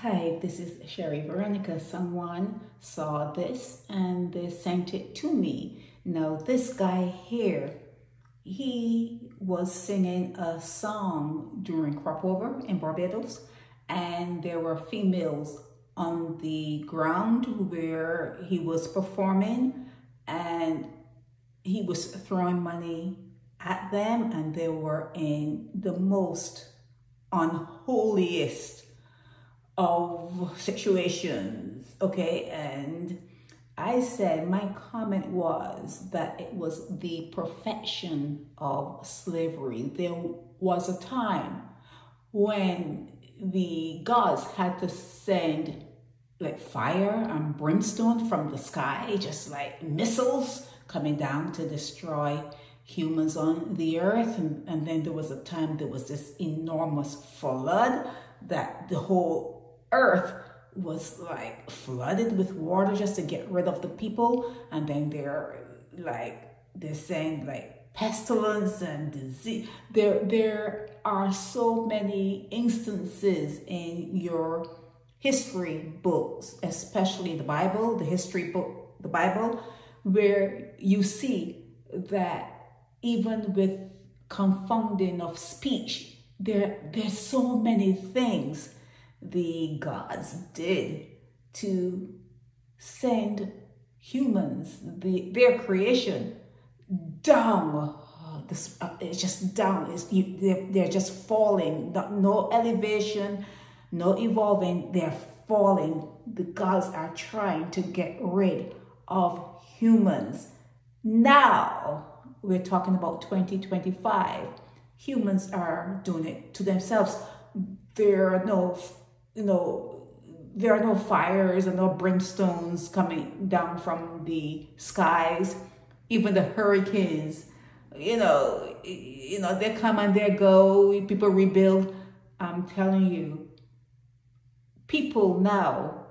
Hi, this is Sherry Veronica. Someone saw this and they sent it to me. Now, this guy here, he was singing a song during crop over in Barbados, and there were females on the ground where he was performing, and he was throwing money at them, and they were in the most unholiest of situations, okay? And I said, my comment was that it was the perfection of slavery. There was a time when the gods had to send like fire and brimstone from the sky, just like missiles coming down to destroy humans on the earth. And then there was a time there was this enormous flood that the whole earth was like flooded with water just to get rid of the people. And then they're saying like pestilence and disease. There are so many instances in your history books, especially the Bible, the history book, the Bible, where you see that even with confounding of speech, there's so many things the gods did to send humans, their creation, down. It's just down. They're just falling. No elevation, no evolving. They're falling. The gods are trying to get rid of humans. Now we're talking about 2025. Humans are doing it to themselves. There are no fires and no brimstones coming down from the skies. Even the hurricanes, they come and they go. People rebuild. I'm telling you, people now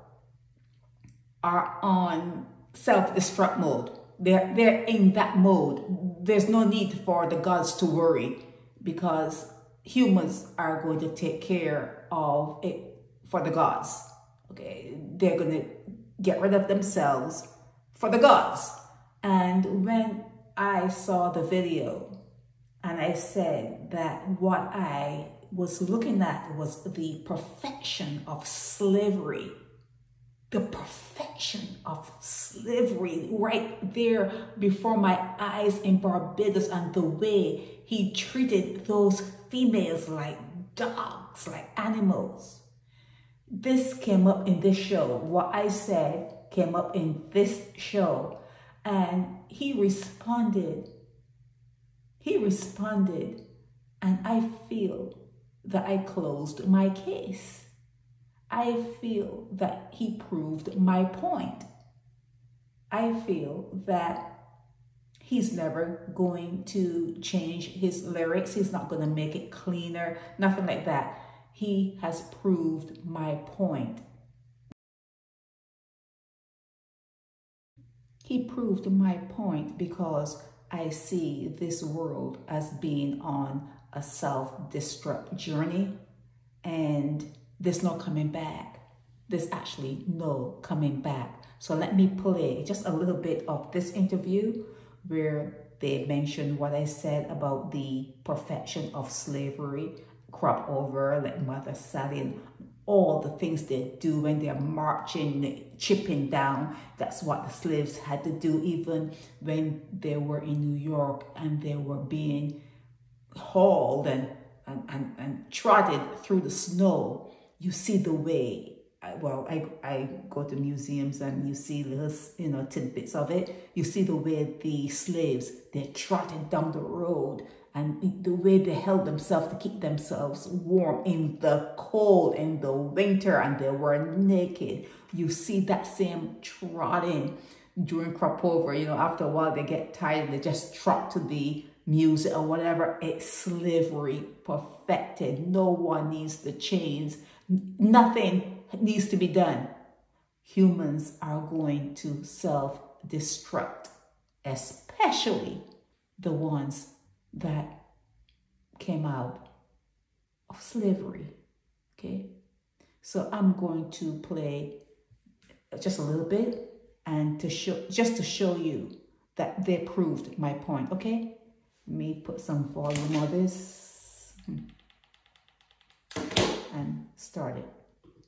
are on self-destruct mode. They're in that mode. There's no need for the gods to worry, because humans are going to take care of it for the gods. Okay, they're going to get rid of themselves for the gods. And when I saw the video and I said that what I was looking at was the perfection of slavery, the perfection of slavery right there before my eyes in Barbados, and the way he treated those females like dogs, like animals. This came up in this show. What I said came up in this show. And he responded. And I feel that I closed my case. I feel that he proved my point. I feel that he's never going to change his lyrics. He's not going to make it cleaner, nothing like that. He has proved my point. He proved my point because I see this world as being on a self-destruct journey, and there's no coming back. There's actually no coming back. So let me play just a little bit of this interview where they mentioned what I said about the perfection of slavery, crop over, like Mother Sally, and all the things they do when they're marching, chipping down. That's what the slaves had to do, even when they were in New York and they were being hauled and trotted through the snow. You see the way, well, I go to museums and you see little, tidbits of it. You see the way the slaves, they trotted down the road, and the way they held themselves to keep themselves warm in the cold, in the winter, and they were naked. You see that same trotting during crop over. After a while they get tired, they just trot to the music or whatever. It's slavery perfected. No one needs the chains. Nothing needs to be done. Humans are going to self-destruct, especially the ones that came out of slavery, okay? So I'm going to play just a little bit and to show you that they proved my point. Okay, let me put some volume on this and start it.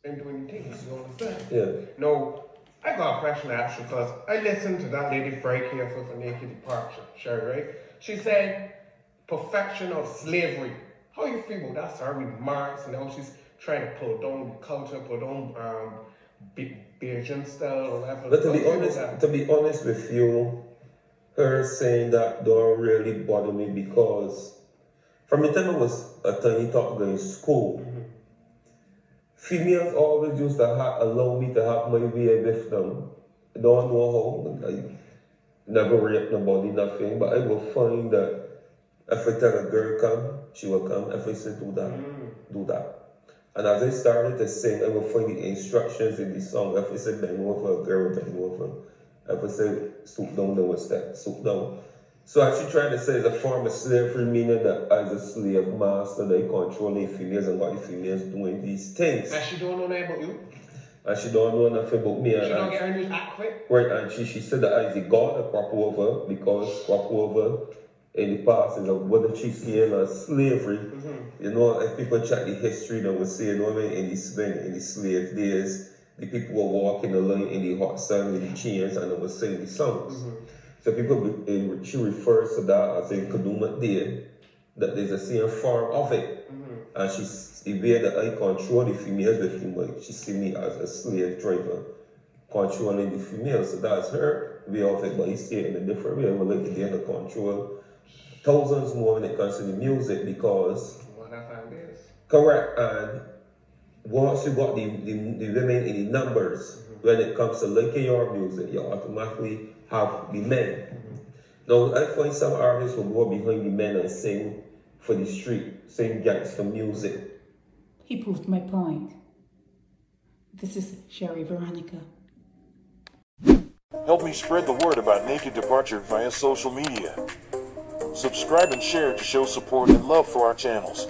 And doing things, you understand? Yeah. No, I got a question to ask you because I listened to that lady very careful for Naked Departure, Sherry, right? She said, perfection of slavery. How you feel about that, sorry, remarks and how she's trying to pull down culture, pull down Bayesian style or whatever. But to be honest with you, her saying that don't really bother me because from the time I was a tiny top girl in school, females always used to allow me to have my way with them. I don't know how, I never rape nobody, nothing, but I will find that if I tell a girl come, she will come. If I say do that, do that. And as I started to sing, I will find the instructions in the song. If I say bend over, a girl will bend over. If I say stoop down, they will step, stoop down. So actually trying to say it's a form of slavery, meaning that as a slave master, they controlling females and what the females doing these things. And she don't know nothing about you? And she don't know nothing about me. She don't get her news act quick? Right, and she said that I is the god of crop over because crop over in the past is what she seeing as slavery. You know, if people check the history, they will say, you know, in the slave days, the people were walking along in the hot sun with the chains and they were singing the songs. So people, she refers to that as a Kaduma day, that there's a same form of it. And she's the way that I control the females with him, like she see me as a slave driver, controlling the females. So that's her way of it, but he see it in a different way. I would like to get to control thousands more when it comes to the music because correct, and once you got the women in the numbers, when it comes to liking your music, you automatically have the men. Now I find some artists will go behind the men and sing for the street, sing gangster music. He proved my point. This is Sherry Veronica. Help me spread the word about Naked Departure via social media. Subscribe and share to show support and love for our channels.